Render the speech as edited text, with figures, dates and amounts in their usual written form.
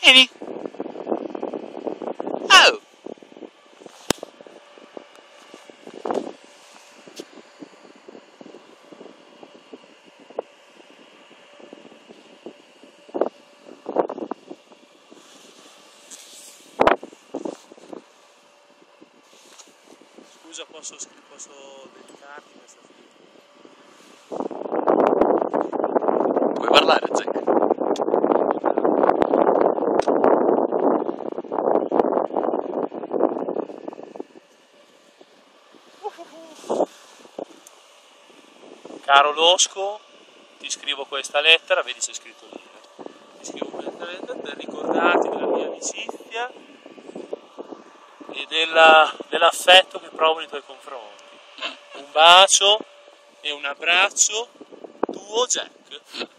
Vieni. Oh. Scusa, posso dedicarti questa scritta? Puoi parlare, Zac? Caro Losco, ti scrivo questa lettera, vedi c'è scritto lì. Ti scrivo questa lettera per ricordarti della mia amicizia e dell'affetto che provo nei tuoi confronti. Un bacio e un abbraccio, tuo Jack.